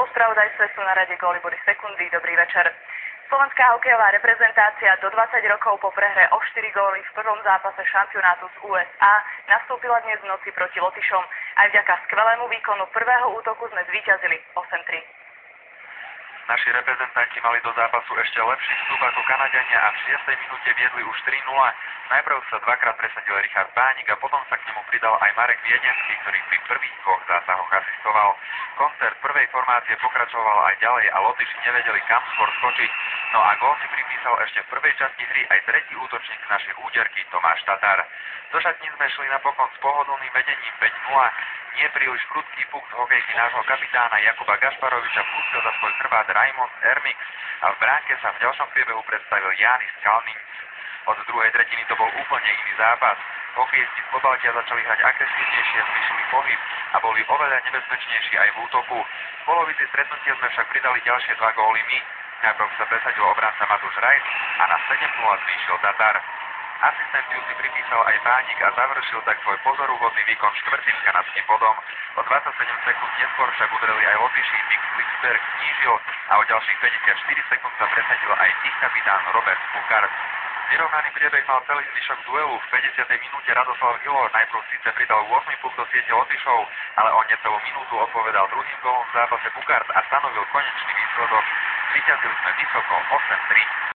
Po spravodajstve sú na rade góly body sekundy. Dobrý večer. Slovenská hokejová reprezentácia do 20 rokov po prehre o 4 góly v prvom zápase šampionátu z USA nastúpila dnes v noci proti Lotyšom. Aj vďaka skvelému výkonu prvého útoku sme zvíťazili 8-3. Naši reprezentanti mali do zápasu ešte lepší vstup ako Kanaďania a v 6. minúte viedli už 3-0. Najprv sa dvakrát presadil Richard Pánik a potom sa k nemu pridal aj Marek Viedenský, ktorý pri prvých dvoch zásahoch asistoval. Koncert prvej formácie pokračoval aj ďalej a Lotyši nevedeli kam skôr skočiť. No a gól si pripísal ešte v prvej časti hry aj tretí útočník našej úderky Tomáš Tatar. Do šatní sme šli napokon s pohodlným vedením 5-0. Nie príliš prudký puk z hokejky nášho kapitána Jakuba Gašparoviča pustil za svoj chrbát Raimond Ermix a v bránke sa v ďalšom priebehu predstavil Jánis Kalniņš. Od druhej tretiny to bol úplne iný zápas. Hokejisti z Pobaltia začali hrať agresívnejšie, zvýšili pohyb a boli oveľa nebezpečnejší aj v útoku. V polovici stretnutia sme však pridali ďalšie 2 góly my. Najprv sa presadil obranca Matúš Rajs a na 7-0 zvýšil Tatar. Asistenciu si pripísal aj Pánik a završil tak svoj pozorúhodný výkon štvrtým kanadským bodom. O 27 sekúnd neskôr však udreli aj Lotyši, Nick Flicksberg znížil a o ďalších 54 sekúnd sa presadil aj ich kapitán Robert Bukart. Vyrovnaný priebeh mal celý zvyšok duelu. V 50. minúte Radoslav Hilor najprv síce pridal 8 puk do siete Lotyšov, ale o necelú minútu odpovedal druhým gólom v zápase Bukart a stanovil konečný výsledok. Zvíťazili sme vysoko 8-3.